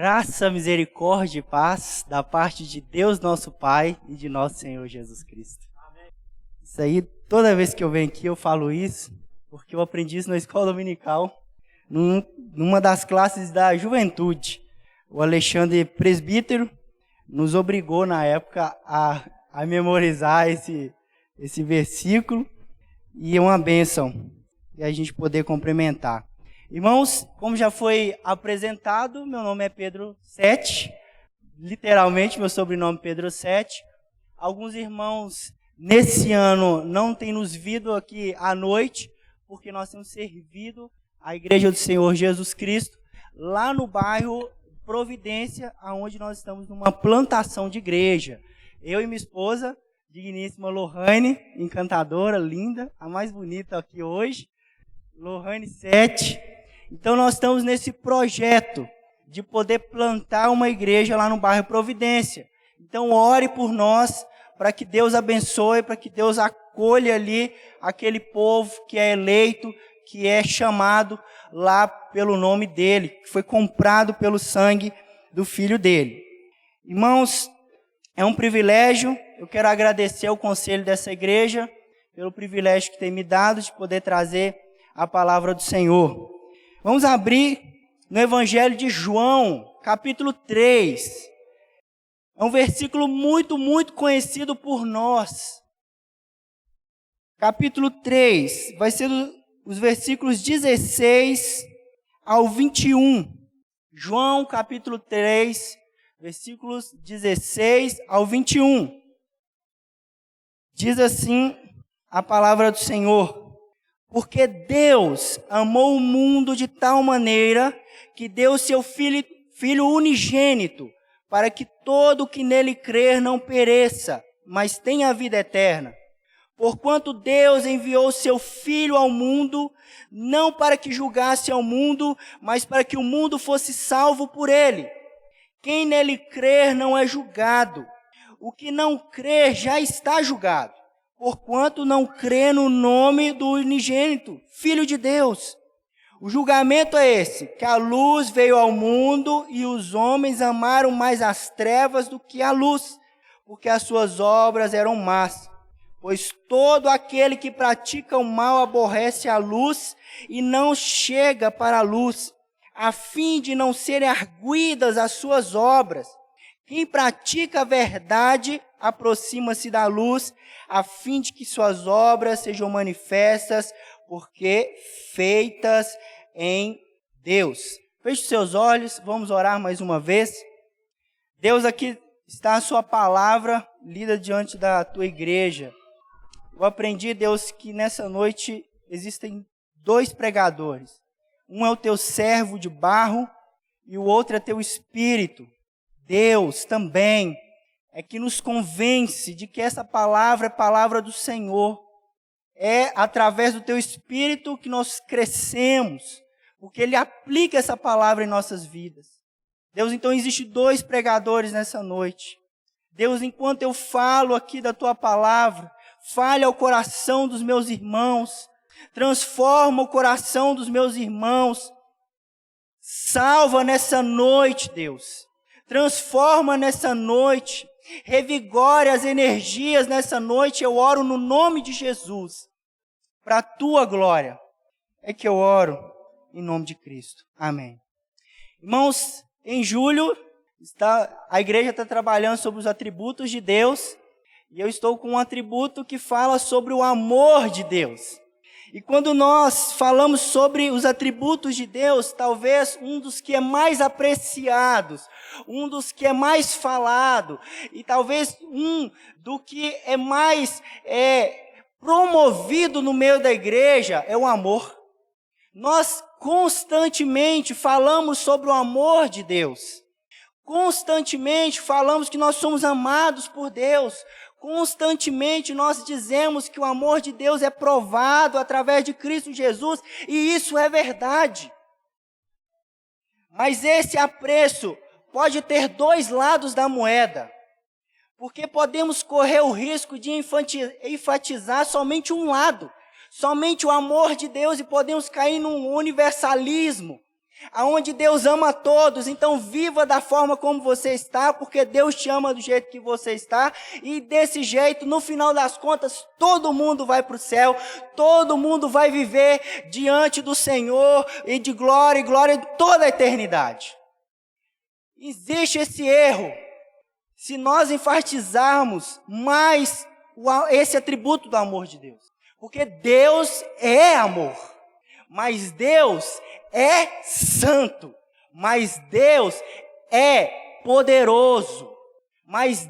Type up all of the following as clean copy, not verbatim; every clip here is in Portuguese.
Graça, misericórdia e paz da parte de Deus nosso Pai e de nosso Senhor Jesus Cristo. Amém. Isso aí, toda vez que eu venho aqui eu falo isso, porque eu aprendi isso na escola dominical, numa das classes da juventude. O Alexandre Presbítero nos obrigou na época a memorizar esse versículo, e é uma bênção e a gente poder complementar. Irmãos, como já foi apresentado, meu nome é Pedro Sete, literalmente meu sobrenome é Pedro Sete. Alguns irmãos nesse ano não têm nos vindo aqui à noite, porque nós temos servido a Igreja do Senhor Jesus Cristo lá no bairro Providência, onde nós estamos numa plantação de igreja. Eu e minha esposa, digníssima Lohane, encantadora, linda, a mais bonita aqui hoje, Lohane Sete. Então nós estamos nesse projeto de poder plantar uma igreja lá no bairro Providência. Então ore por nós, para que Deus abençoe, para que Deus acolha ali aquele povo que é eleito, que é chamado lá pelo nome dele, que foi comprado pelo sangue do Filho dele. Irmãos, é um privilégio, eu quero agradecer ao conselho dessa igreja, pelo privilégio que tem me dado de poder trazer a palavra do Senhor. Vamos abrir no Evangelho de João, capítulo 3. É um versículo muito, muito conhecido por nós. Capítulo 3, vai ser os versículos 16 ao 21. João, capítulo 3, versículos 16 ao 21. Diz assim a palavra do Senhor: porque Deus amou o mundo de tal maneira que deu seu Filho unigênito, para que todo o que nele crer não pereça, mas tenha a vida eterna. Porquanto Deus enviou seu Filho ao mundo, não para que julgasse ao mundo, mas para que o mundo fosse salvo por ele. Quem nele crer não é julgado. O que não crer já está julgado, porquanto não crê no nome do unigênito, Filho de Deus. O julgamento é esse, que a luz veio ao mundo e os homens amaram mais as trevas do que a luz, porque as suas obras eram más. Pois todo aquele que pratica o mal aborrece a luz e não chega para a luz, a fim de não serem arguidas as suas obras. Quem pratica a verdade aproxima-se da luz, a fim de que suas obras sejam manifestas, porque feitas em Deus. Feche seus olhos, vamos orar mais uma vez. Deus, aqui está a sua palavra lida diante da tua igreja. Eu aprendi, Deus, que nessa noite existem dois pregadores. Um é o teu servo de barro e o outro é teu espírito. Deus também é que nos convence de que essa palavra é palavra do Senhor. É através do teu espírito que nós crescemos, porque ele aplica essa palavra em nossas vidas. Deus, então existem dois pregadores nessa noite. Deus, enquanto eu falo aqui da tua palavra, fale ao coração dos meus irmãos, transforma o coração dos meus irmãos, salva nessa noite, Deus, transforma nessa noite, revigore as energias nessa noite. Eu oro no nome de Jesus, para a tua glória, é que eu oro em nome de Cristo, amém. Irmãos, em julho, a igreja está trabalhando sobre os atributos de Deus, e eu estou com um atributo que fala sobre o amor de Deus. E quando nós falamos sobre os atributos de Deus, talvez um dos que é mais apreciados, um dos que é mais falado, e talvez um do que é mais promovido no meio da igreja é o amor. Nós constantemente falamos sobre o amor de Deus. Constantemente falamos que nós somos amados por Deus. Constantemente nós dizemos que o amor de Deus é provado através de Cristo Jesus, e isso é verdade. Mas esse apreço pode ter dois lados da moeda, porque podemos correr o risco de enfatizar somente um lado, somente o amor de Deus, e podemos cair num universalismo, aonde Deus ama a todos. Então viva da forma como você está, porque Deus te ama do jeito que você está, e desse jeito, no final das contas, todo mundo vai para o céu, todo mundo vai viver diante do Senhor, e de glória e glória toda a eternidade. Existe esse erro, se nós enfatizarmos mais esse atributo do amor de Deus, porque Deus é amor, mas Deus é santo, mas Deus é poderoso, mas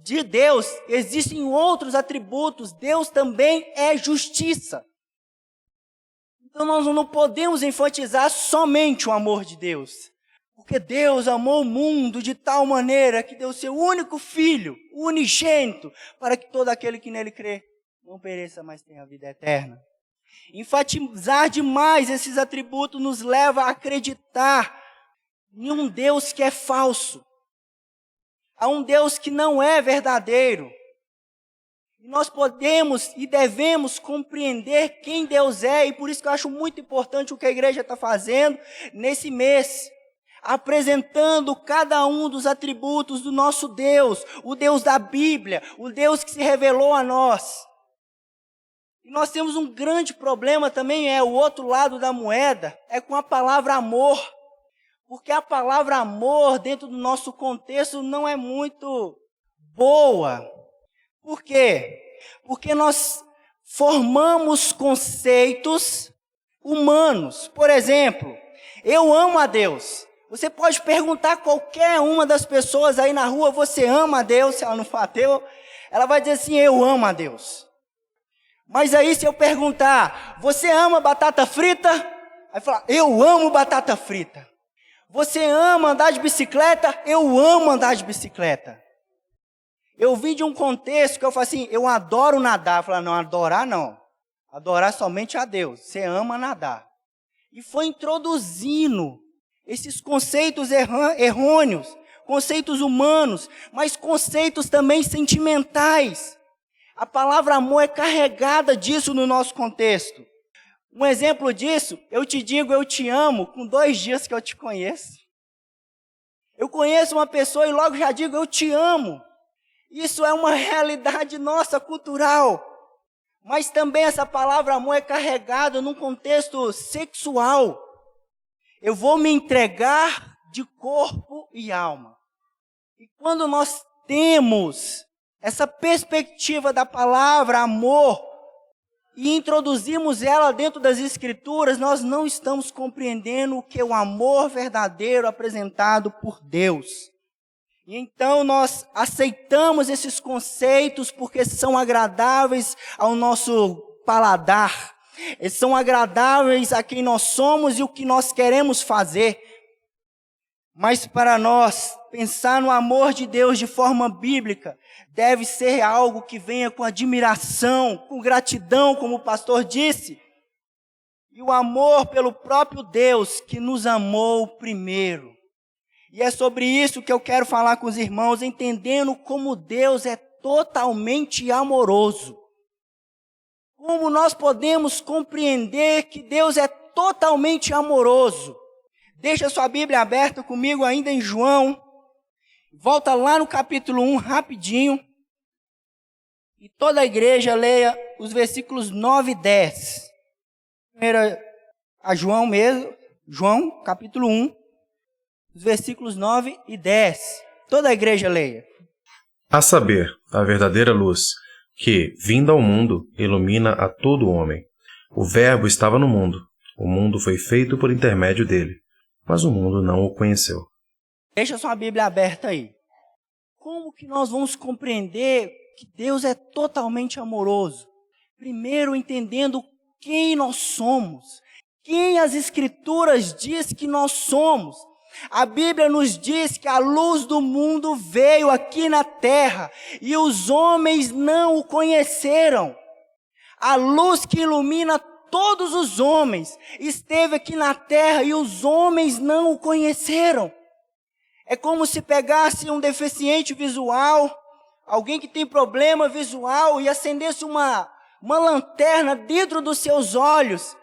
de Deus existem outros atributos. Deus também é justiça. Então nós não podemos enfatizar somente o amor de Deus, porque Deus amou o mundo de tal maneira que deu seu único filho, unigênito, para que todo aquele que nele crê não pereça, mas tenha a vida eterna. Enfatizar demais esses atributos nos leva a acreditar em um Deus que é falso, a um Deus que não é verdadeiro. E nós podemos e devemos compreender quem Deus é, e por isso que eu acho muito importante o que a igreja está fazendo nesse mês, apresentando cada um dos atributos do nosso Deus, o Deus da Bíblia, o Deus que se revelou a nós. E nós temos um grande problema também, o outro lado da moeda, é com a palavra amor. Porque a palavra amor, dentro do nosso contexto, não é muito boa. Por quê? Porque nós formamos conceitos humanos. Por exemplo, eu amo a Deus. Você pode perguntar a qualquer uma das pessoas aí na rua, você ama a Deus? Se ela não for ateu, ela vai dizer assim, eu amo a Deus. Mas aí se eu perguntar, você ama batata frita? Aí falar, eu amo batata frita. Você ama andar de bicicleta? Eu amo andar de bicicleta. Eu vim de um contexto que eu falo assim, eu adoro nadar. Eu falo, não, adorar não. Adorar somente a Deus. Você ama nadar. E foi introduzindo esses conceitos errôneos, conceitos humanos, mas conceitos também sentimentais. A palavra amor é carregada disso no nosso contexto. Um exemplo disso, eu te digo eu te amo com 2 dias que eu te conheço. Eu conheço uma pessoa e logo já digo eu te amo. Isso é uma realidade nossa, cultural. Mas também essa palavra amor é carregada num contexto sexual. Eu vou me entregar de corpo e alma. E quando nós temos essa perspectiva da palavra amor e introduzimos ela dentro das Escrituras, nós não estamos compreendendo o que é o amor verdadeiro apresentado por Deus. E então nós aceitamos esses conceitos porque são agradáveis ao nosso paladar, eles são agradáveis a quem nós somos e o que nós queremos fazer. Mas para nós, pensar no amor de Deus de forma bíblica deve ser algo que venha com admiração, com gratidão, como o pastor disse. E o amor pelo próprio Deus que nos amou primeiro. E é sobre isso que eu quero falar com os irmãos, entendendo como Deus é totalmente amoroso. Como nós podemos compreender que Deus é totalmente amoroso? Deixa sua Bíblia aberta comigo ainda em João. Volta lá no capítulo 1 rapidinho. E toda a igreja leia os versículos 9 e 10. Primeiro a João mesmo. João, capítulo 1. Os versículos 9 e 10. Toda a igreja leia. A saber, a verdadeira luz, que, vinda ao mundo, ilumina a todo homem. O Verbo estava no mundo. O mundo foi feito por intermédio dele, mas o mundo não o conheceu. Deixa sua Bíblia aberta aí. Como que nós vamos compreender que Deus é totalmente amoroso? Primeiro, entendendo quem nós somos. Quem as Escrituras diz que nós somos. A Bíblia nos diz que a luz do mundo veio aqui na terra e os homens não o conheceram. A luz que ilumina todos os homens esteve aqui na terra e os homens não o conheceram. É como se pegasse um deficiente visual, alguém que tem problema visual e acendesse uma lanterna dentro dos seus olhos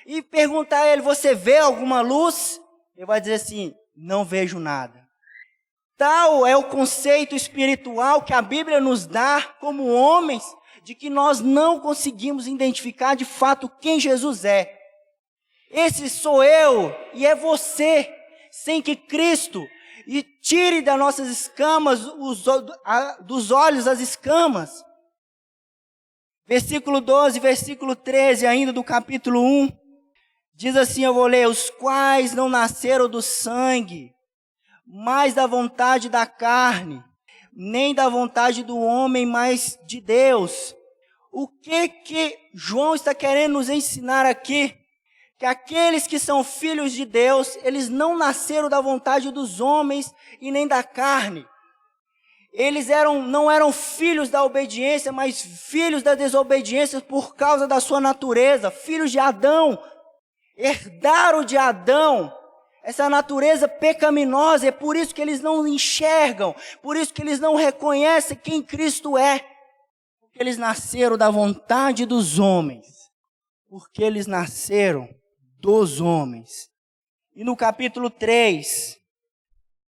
e perguntar a ele, você vê alguma luz? Ele vai dizer assim, não vejo nada. Tal é o conceito espiritual que a Bíblia nos dá como homens, de que nós não conseguimos identificar de fato quem Jesus é. Esse sou eu e é você, sem que Cristo e tire das nossas escamas, dos olhos as escamas. Versículo 12, versículo 13 ainda do capítulo 1, diz assim, eu vou ler, os quais não nasceram do sangue, mas da vontade da carne, nem da vontade do homem, mas de Deus. O que João está querendo nos ensinar aqui? Que aqueles que são filhos de Deus, eles não nasceram da vontade dos homens e nem da carne. Eles não eram filhos da obediência, mas filhos da desobediência por causa da sua natureza, filhos de Adão, herdaram de Adão essa natureza pecaminosa, é por isso que eles não enxergam, por isso que eles não reconhecem quem Cristo é, porque eles nasceram da vontade dos homens, porque eles nasceram dos homens. E no capítulo 3,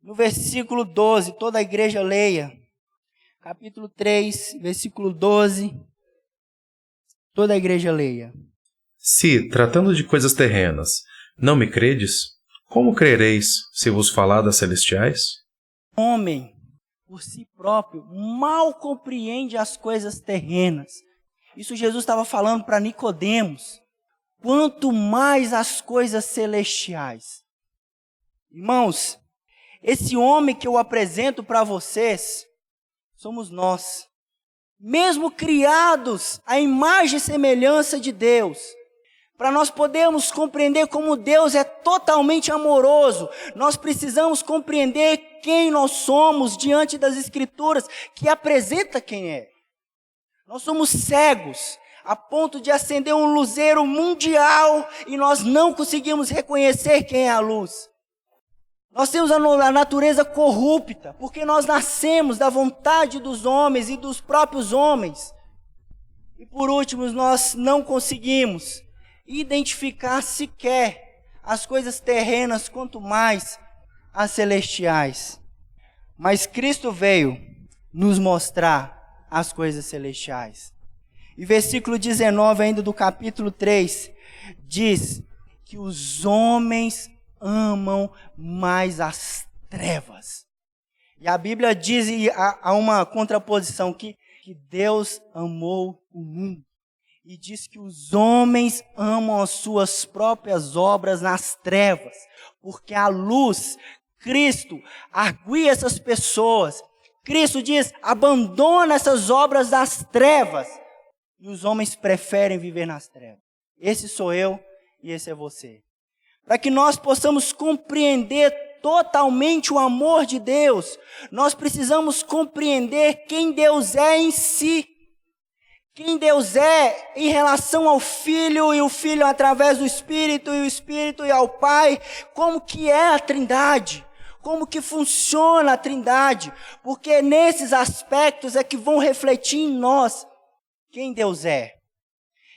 no versículo 12, toda a igreja leia. Capítulo 3, versículo 12, toda a igreja leia. Se, tratando de coisas terrenas, não me credes, como crereis se vos falar das celestiais? O homem, por si próprio, mal compreende as coisas terrenas. Isso Jesus estava falando para Nicodemos. Quanto mais as coisas celestiais. Irmãos, esse homem que eu apresento para vocês, somos nós. Mesmo criados à imagem e semelhança de Deus, para nós podermos compreender como Deus é totalmente amoroso, nós precisamos compreender quem nós somos diante das Escrituras, que apresenta quem é. Nós somos cegos, a ponto de acender um luzeiro mundial e nós não conseguimos reconhecer quem é a luz. Nós temos a natureza corrupta, porque nós nascemos da vontade dos homens e dos próprios homens. E por último, nós não conseguimos identificar sequer as coisas terrenas, quanto mais as celestiais. Mas Cristo veio nos mostrar as coisas celestiais. E versículo 19 ainda do capítulo 3, diz que os homens amam mais as trevas. E a Bíblia diz, e há uma contraposição, que Deus amou o mundo. E diz que os homens amam as suas próprias obras nas trevas. Porque a luz, Cristo, arguia essas pessoas. Cristo diz, abandona essas obras das trevas. E os homens preferem viver nas trevas. Esse sou eu e esse é você. Para que nós possamos compreender totalmente o amor de Deus, nós precisamos compreender quem Deus é em si. Quem Deus é em relação ao Filho, e o Filho através do Espírito, e o Espírito e ao Pai. Como que é a Trindade? Como que funciona a Trindade? Porque nesses aspectos é que vão refletir em nós quem Deus é.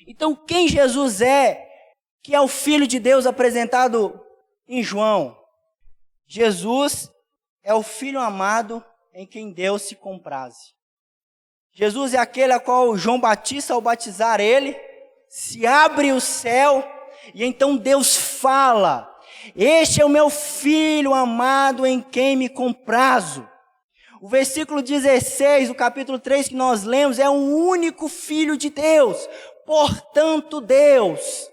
Então, quem Jesus é, que é o Filho de Deus apresentado em João? Jesus é o Filho amado em quem Deus se compraze. Jesus é aquele a qual João Batista, ao batizar ele, se abre o céu e então Deus fala: este é o meu Filho amado em quem me comprazo. O versículo 16 do capítulo 3 que nós lemos é o único Filho de Deus, portanto Deus.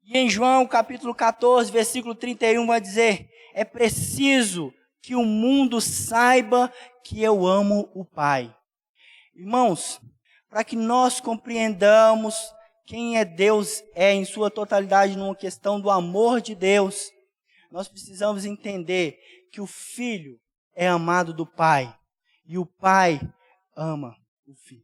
E em João capítulo 14, versículo 31 vai dizer: é preciso que o mundo saiba que eu amo o Pai. Irmãos, para que nós compreendamos quem é Deus em sua totalidade numa questão do amor de Deus, nós precisamos entender que o Filho é amado do Pai e o Pai ama o Filho.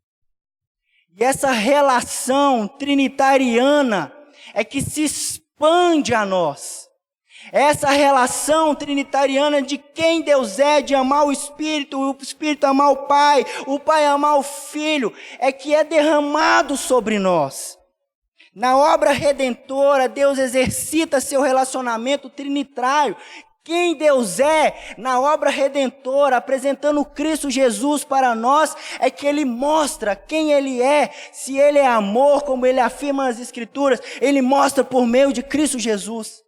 E essa relação trinitariana é que se expande a nós. Essa relação trinitariana de quem Deus é, de amar o Espírito amar o Pai amar o Filho, é que é derramado sobre nós. Na obra redentora, Deus exercita seu relacionamento trinitário. Quem Deus é, na obra redentora, apresentando Cristo Jesus para nós, é que Ele mostra quem Ele é. Se Ele é amor, como Ele afirma nas Escrituras, Ele mostra por meio de Cristo Jesus.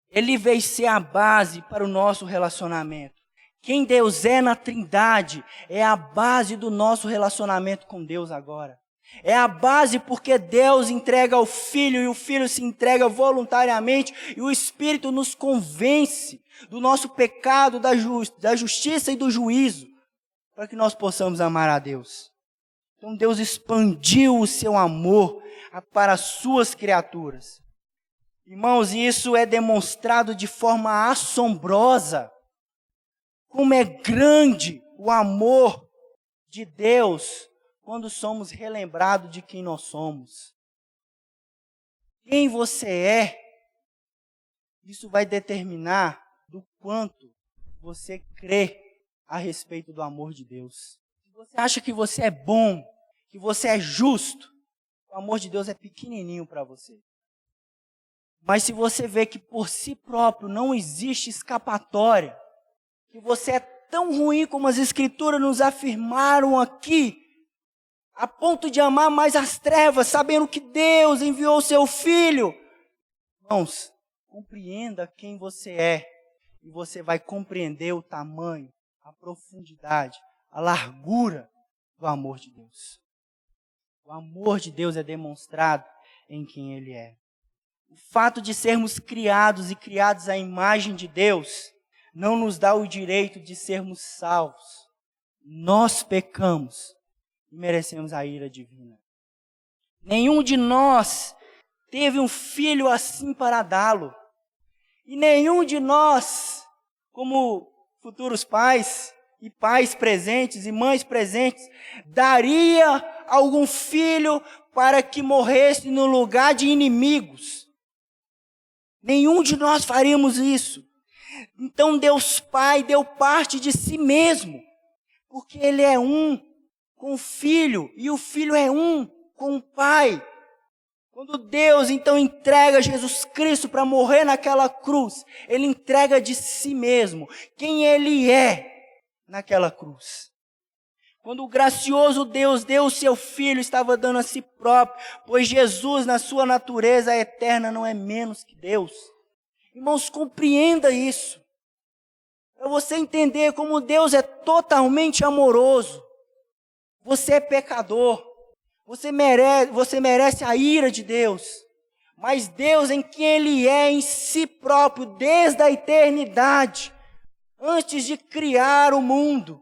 Ele veio ser a base para o nosso relacionamento. Quem Deus é na Trindade é a base do nosso relacionamento com Deus agora. É a base porque Deus entrega ao Filho e o Filho se entrega voluntariamente e o Espírito nos convence do nosso pecado, da justiça e do juízo, para que nós possamos amar a Deus. Então Deus expandiu o seu amor para as suas criaturas. Irmãos, isso é demonstrado de forma assombrosa. Como é grande o amor de Deus quando somos relembrados de quem nós somos. Quem você é, isso vai determinar do quanto você crê a respeito do amor de Deus. Se você acha que você é bom, que você é justo, o amor de Deus é pequenininho para você. Mas se você vê que por si próprio não existe escapatória, que você é tão ruim como as Escrituras nos afirmaram aqui, a ponto de amar mais as trevas, sabendo que Deus enviou o seu Filho. Irmãos, compreenda quem você é, e você vai compreender o tamanho, a profundidade, a largura do amor de Deus. O amor de Deus é demonstrado em quem Ele é. O fato de sermos criados e criados à imagem de Deus não nos dá o direito de sermos salvos. Nós pecamos e merecemos a ira divina. Nenhum de nós teve um filho assim para dá-lo. E nenhum de nós, como futuros pais e pais presentes e mães presentes, daria algum filho para que morresse no lugar de inimigos. Nenhum de nós faríamos isso. Então Deus Pai deu parte de si mesmo, porque Ele é um com o Filho, e o Filho é um com o Pai. Quando Deus então entrega Jesus Cristo para morrer naquela cruz, Ele entrega de si mesmo, quem Ele é naquela cruz. Quando o gracioso Deus deu o seu Filho, estava dando a si próprio, pois Jesus, na sua natureza eterna, não é menos que Deus. Irmãos, compreenda isso. Para você entender como Deus é totalmente amoroso. Você é pecador. Você merece a ira de Deus. Mas Deus, em quem Ele é em si próprio, desde a eternidade, antes de criar o mundo,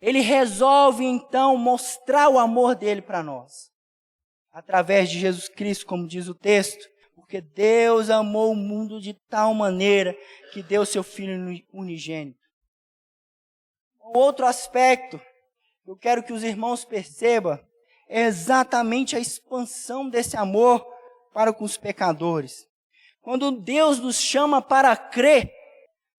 Ele resolve então mostrar o amor dele para nós. Através de Jesus Cristo, como diz o texto. Porque Deus amou o mundo de tal maneira que deu seu Filho unigênito. Outro aspecto que eu quero que os irmãos percebam é exatamente a expansão desse amor para com os pecadores. Quando Deus nos chama para crer,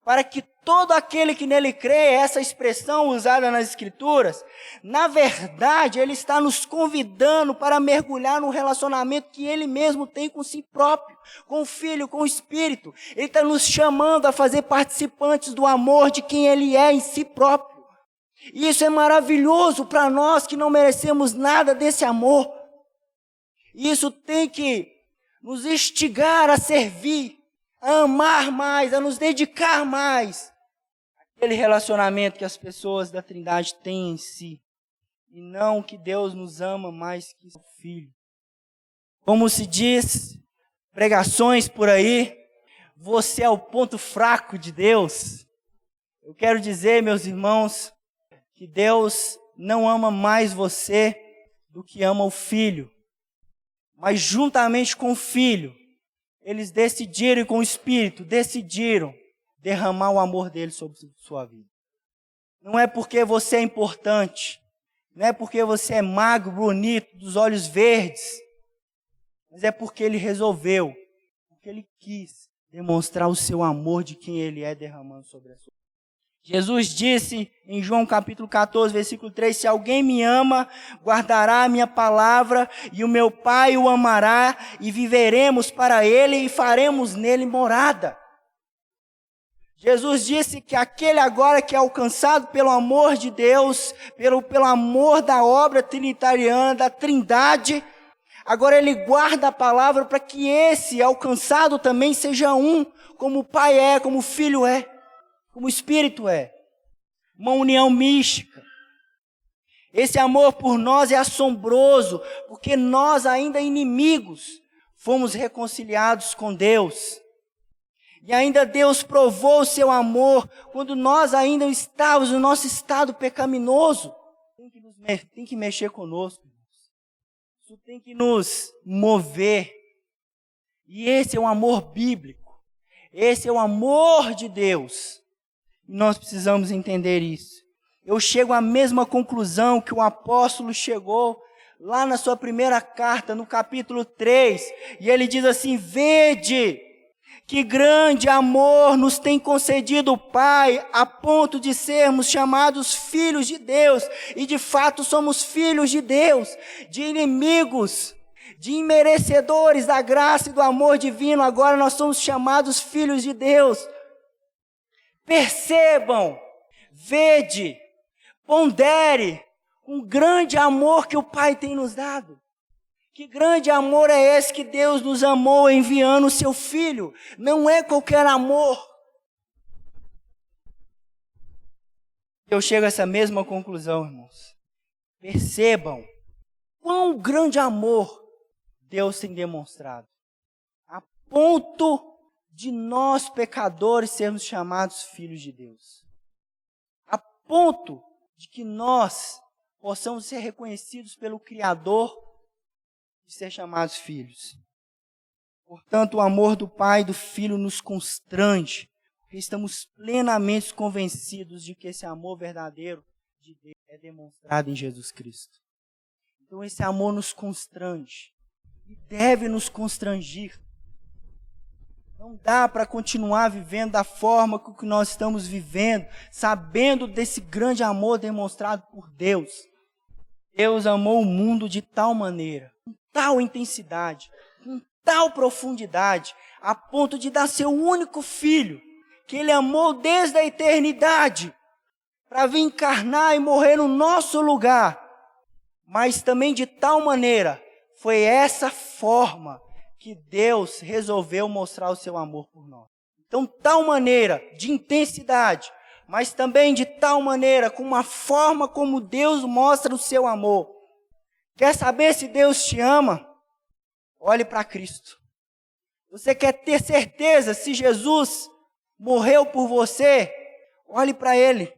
para que todo aquele que nele crê, essa expressão usada nas Escrituras, na verdade, Ele está nos convidando para mergulhar no relacionamento que Ele mesmo tem com si próprio, com o Filho, com o Espírito. Ele está nos chamando a fazer participantes do amor de quem Ele é em si próprio. E isso é maravilhoso para nós que não merecemos nada desse amor. Isso tem que nos instigar a servir, a amar mais, a nos dedicar mais àquele relacionamento que as pessoas da Trindade têm em si. E não que Deus nos ama mais que seu Filho. Como se diz, pregações por aí, você é o ponto fraco de Deus. Eu quero dizer, meus irmãos, que Deus não ama mais você do que ama o Filho. Mas juntamente com o Filho, eles decidiram, e com o Espírito, decidiram derramar o amor dele sobre sua vida. Não é porque você é importante, não é porque você é magro, bonito, dos olhos verdes, mas é porque ele resolveu, porque ele quis demonstrar o seu amor de quem ele é derramando sobre a sua vida. Jesus disse em João capítulo 14, versículo 3, se alguém me ama, guardará a minha palavra, e o meu Pai o amará, e viveremos para ele e faremos nele morada. Jesus disse que aquele agora que é alcançado pelo amor de Deus, pelo amor da obra trinitariana, da Trindade, agora ele guarda a palavra para que esse alcançado também seja um, como o Pai é, como o Filho é, como o Espírito é. Uma união mística. Esse amor por nós é assombroso, porque nós ainda inimigos fomos reconciliados com Deus. E ainda Deus provou o seu amor quando nós ainda estávamos no nosso estado pecaminoso. Tem que mexer conosco. Isso tem que nos mover. E esse é o amor bíblico. Esse é o amor de Deus. E nós precisamos entender isso. Eu chego à mesma conclusão que o apóstolo chegou lá na sua primeira carta, no capítulo 3. E ele diz assim, vede que grande amor nos tem concedido o Pai, a ponto de sermos chamados filhos de Deus. E de fato somos filhos de Deus, de inimigos, de imerecedores da graça e do amor divino. Agora nós somos chamados filhos de Deus. Percebam, vede, pondere um grande amor que o Pai tem nos dado. Que grande amor é esse que Deus nos amou enviando o seu Filho? Não é qualquer amor. Eu chego a essa mesma conclusão, irmãos. Percebam quão grande amor Deus tem demonstrado. A ponto de nós, pecadores, sermos chamados filhos de Deus. A ponto de que nós possamos ser reconhecidos pelo Criador e ser chamados filhos. Portanto, o amor do Pai e do Filho nos constrange, porque estamos plenamente convencidos de que esse amor verdadeiro de Deus é demonstrado em Jesus Cristo. Então, esse amor nos constrange e deve nos constrangir. Não dá para continuar vivendo da forma que nós estamos vivendo, sabendo desse grande amor demonstrado por Deus. Deus amou o mundo de tal maneira, com tal intensidade, com tal profundidade, a ponto de dar seu único filho, que Ele amou desde a eternidade, para vir encarnar e morrer no nosso lugar. Mas também de tal maneira, foi essa forma que Deus resolveu mostrar o seu amor por nós. Então, tal maneira de intensidade, mas também de tal maneira, com uma forma como Deus mostra o seu amor. Quer saber se Deus te ama? Olhe para Cristo. Você quer ter certeza se Jesus morreu por você? Olhe para Ele.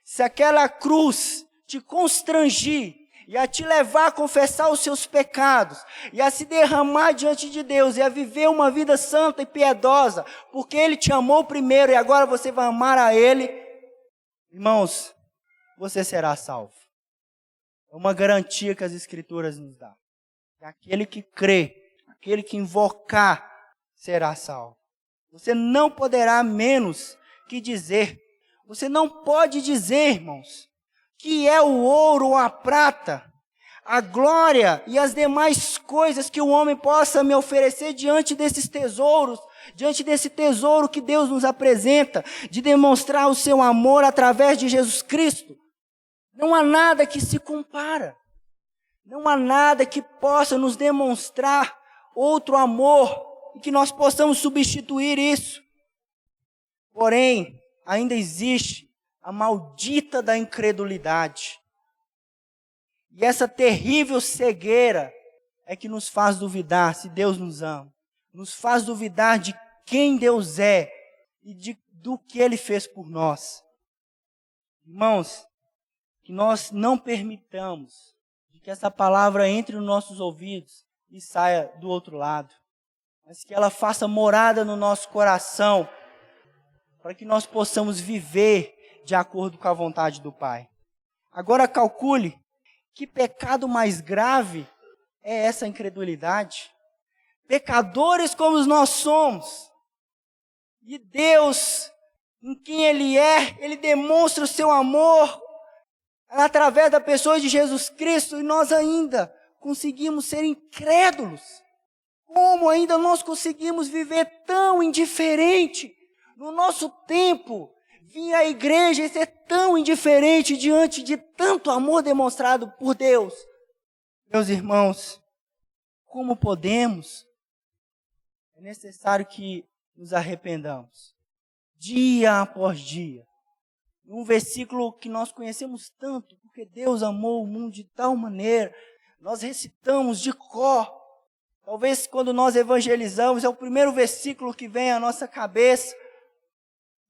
Se aquela cruz te constrangir e a te levar a confessar os seus pecados, e a se derramar diante de Deus, e a viver uma vida santa e piedosa, porque Ele te amou primeiro, e agora você vai amar a Ele, irmãos, você será salvo. É uma garantia que as Escrituras nos dão. Aquele que crê, aquele que invocar, será salvo. Você não poderá menos que dizer, você não pode dizer, irmãos, que é o ouro ou a prata, a glória e as demais coisas que o homem possa me oferecer diante desses tesouros, diante desse tesouro que Deus nos apresenta, de demonstrar o seu amor através de Jesus Cristo. Não há nada que se compara, não há nada que possa nos demonstrar outro amor e que nós possamos substituir isso. Porém, ainda existe a maldita da incredulidade. E essa terrível cegueira é que nos faz duvidar se Deus nos ama. Nos faz duvidar de quem Deus é e do que Ele fez por nós. Irmãos, que nós não permitamos que essa palavra entre nos nossos ouvidos e saia do outro lado. Mas que ela faça morada no nosso coração, para que nós possamos viver de acordo com a vontade do Pai. Agora calcule, que pecado mais grave é essa incredulidade? Pecadores como nós somos, e Deus em quem Ele é, Ele demonstra o seu amor através da pessoa de Jesus Cristo, e nós ainda conseguimos ser incrédulos. Como ainda nós conseguimos viver tão indiferente no nosso tempo, vir à igreja e ser tão indiferente diante de tanto amor demonstrado por Deus? Meus irmãos, como podemos? É necessário que nos arrependamos, dia após dia. Um versículo que nós conhecemos tanto, porque Deus amou o mundo de tal maneira, nós recitamos de cor. Talvez quando nós evangelizamos, é o primeiro versículo que vem à nossa cabeça,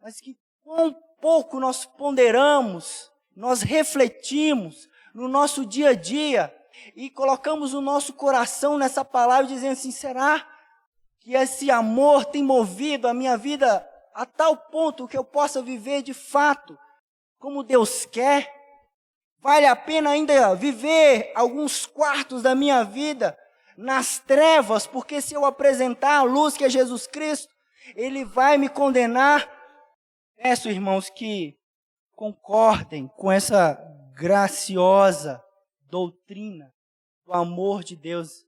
mas que quão pouco nós ponderamos, nós refletimos no nosso dia a dia e colocamos o nosso coração nessa palavra, dizendo assim: será que esse amor tem movido a minha vida a tal ponto que eu possa viver de fato como Deus quer? Vale a pena ainda viver alguns quartos da minha vida nas trevas, porque se eu apresentar a luz que é Jesus Cristo, Ele vai me condenar? Peço, irmãos, que concordem com essa graciosa doutrina do amor de Deus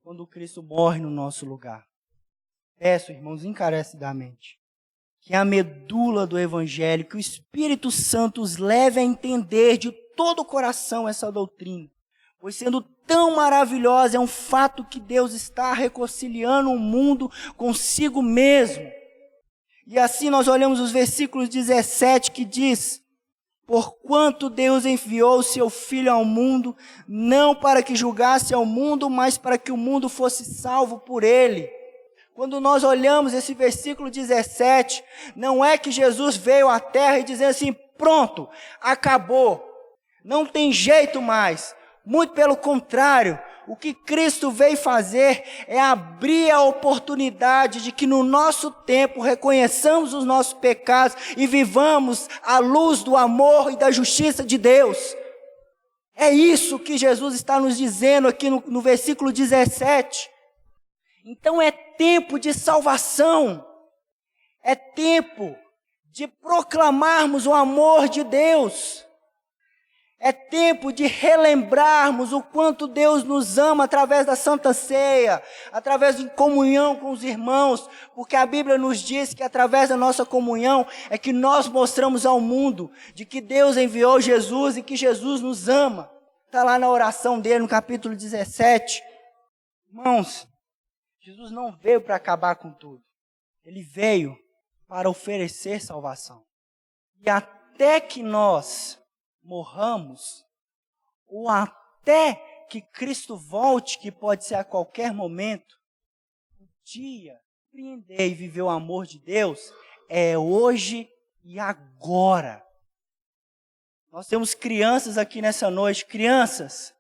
quando Cristo morre no nosso lugar. Peço, irmãos, encarecidamente, que a medula do Evangelho, que o Espírito Santo os leve a entender de todo o coração essa doutrina, pois sendo tão maravilhosa, é um fato que Deus está reconciliando o mundo consigo mesmo. E assim nós olhamos os versículos 17 que diz: porquanto Deus enviou o seu Filho ao mundo, não para que julgasse ao mundo, mas para que o mundo fosse salvo por ele. Quando nós olhamos esse versículo 17, não é que Jesus veio à terra e dizendo assim: pronto, acabou, não tem jeito mais. Muito pelo contrário, o que Cristo veio fazer é abrir a oportunidade de que no nosso tempo reconheçamos os nossos pecados e vivamos à luz do amor e da justiça de Deus. É isso que Jesus está nos dizendo aqui no versículo 17. Então é tempo de salvação, é tempo de proclamarmos o amor de Deus, é tempo de relembrarmos o quanto Deus nos ama através da Santa Ceia, através de comunhão com os irmãos, porque a Bíblia nos diz que através da nossa comunhão é que nós mostramos ao mundo de que Deus enviou Jesus e que Jesus nos ama. Está lá na oração dele no capítulo 17. Irmãos, Jesus não veio para acabar com tudo. Ele veio para oferecer salvação. E até que nós morramos, ou até que Cristo volte, que pode ser a qualquer momento, o dia de compreender e viver o amor de Deus é hoje e agora. Nós temos crianças aqui nessa noite. Crianças,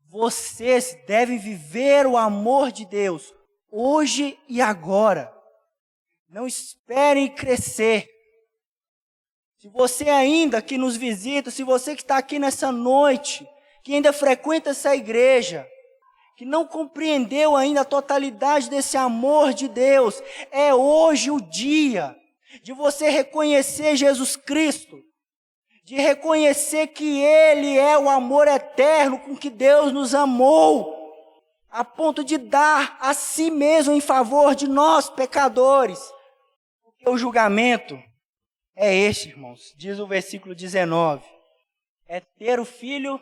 vocês devem viver o amor de Deus hoje e agora. Não esperem crescer. Se você ainda que nos visita, se você que está aqui nessa noite, que ainda frequenta essa igreja, que não compreendeu ainda a totalidade desse amor de Deus, é hoje o dia de você reconhecer Jesus Cristo, de reconhecer que Ele é o amor eterno com que Deus nos amou, a ponto de dar a si mesmo em favor de nós, pecadores. Porque o julgamento é este, irmãos, diz o versículo 19, é ter o filho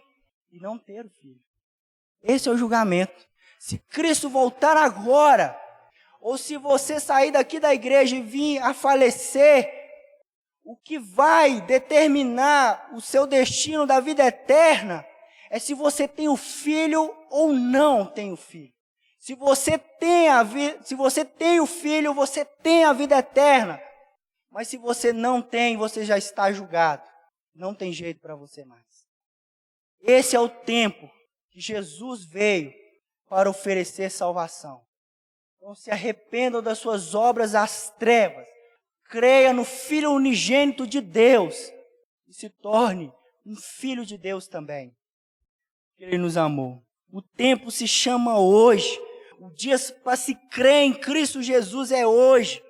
e não ter o filho. Esse é o julgamento. Se Cristo voltar agora, ou se você sair daqui da igreja e vir a falecer, o que vai determinar o seu destino da vida eterna é se você tem o filho ou não tem o filho. Se você tem o filho, você tem a vida eterna. Mas se você não tem, você já está julgado. Não tem jeito para você mais. Esse é o tempo que Jesus veio para oferecer salvação. Então se arrependam das suas obras às trevas. Creia no Filho unigênito de Deus. E se torne um filho de Deus também. Ele nos amou. O tempo se chama hoje. O dia para se crer em Cristo Jesus é hoje.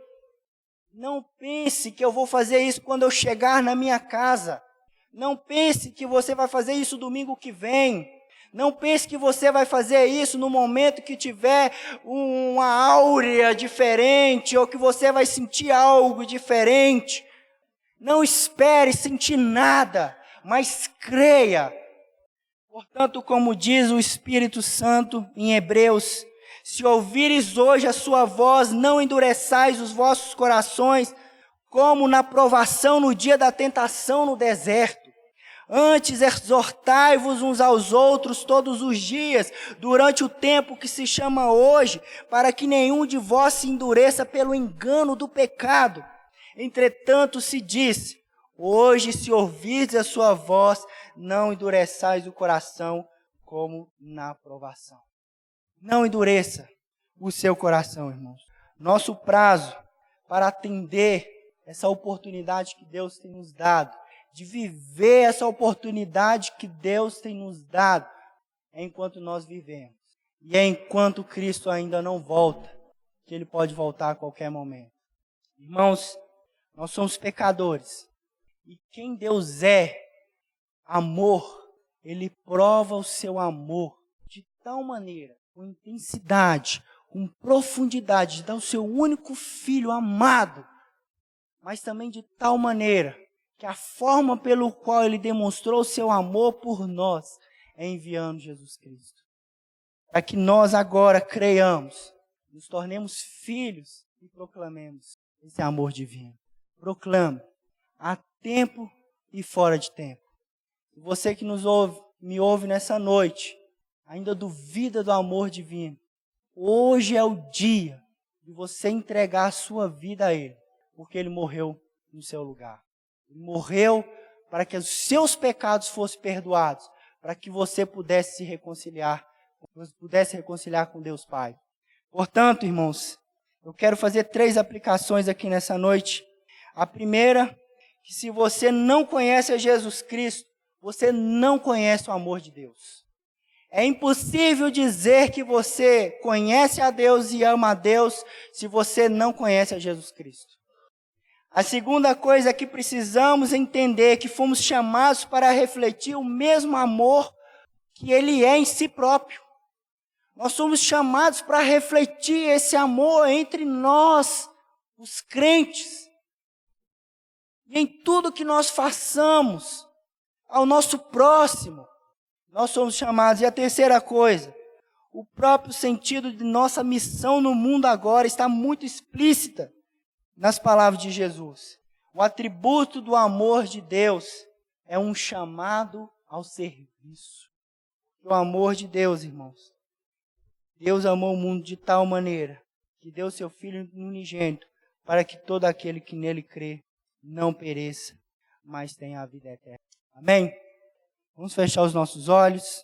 Não pense que eu vou fazer isso quando eu chegar na minha casa. Não pense que você vai fazer isso domingo que vem. Não pense que você vai fazer isso no momento que tiver uma áurea diferente ou que você vai sentir algo diferente. Não espere sentir nada, mas creia. Portanto, como diz o Espírito Santo em Hebreus, se ouvires hoje a sua voz, não endureçais os vossos corações, como na provação no dia da tentação no deserto. Antes exortai-vos uns aos outros todos os dias, durante o tempo que se chama hoje, para que nenhum de vós se endureça pelo engano do pecado. Entretanto se diz, hoje se ouvirdes a sua voz, não endureçais o coração como na provação. Não endureça o seu coração, irmãos. Nosso prazo para atender essa oportunidade que Deus tem nos dado, de viver essa oportunidade que Deus tem nos dado, é enquanto nós vivemos. E é enquanto Cristo ainda não volta, que Ele pode voltar a qualquer momento. Irmãos, nós somos pecadores. E quem Deus é, amor, Ele prova o seu amor de tal maneira, com intensidade, com profundidade, de dar o seu único filho amado, mas também de tal maneira que a forma pelo qual Ele demonstrou o seu amor por nós é enviando Jesus Cristo. Para que nós agora creiamos, nos tornemos filhos e proclamemos esse amor divino. Proclame, a tempo e fora de tempo. Você que me ouve nessa noite, ainda duvida do amor divino, hoje é o dia de você entregar a sua vida a Ele, porque Ele morreu no seu lugar. Ele morreu para que os seus pecados fossem perdoados, para que você pudesse se reconciliar, com Deus Pai. Portanto, irmãos, eu quero fazer 3 aplicações aqui nessa noite. A primeira, que se você não conhece a Jesus Cristo, você não conhece o amor de Deus. É impossível dizer que você conhece a Deus e ama a Deus se você não conhece a Jesus Cristo. A segunda coisa é que precisamos entender que fomos chamados para refletir o mesmo amor que Ele é em si próprio. Nós somos chamados para refletir esse amor entre nós, os crentes. E em tudo que nós façamos ao nosso próximo, nós somos chamados. E a terceira coisa, o próprio sentido de nossa missão no mundo agora está muito explícita nas palavras de Jesus. O atributo do amor de Deus é um chamado ao serviço. O amor de Deus, irmãos. Deus amou o mundo de tal maneira que deu seu Filho unigênito para que todo aquele que nele crê não pereça, mas tenha a vida eterna. Amém? Vamos fechar os nossos olhos.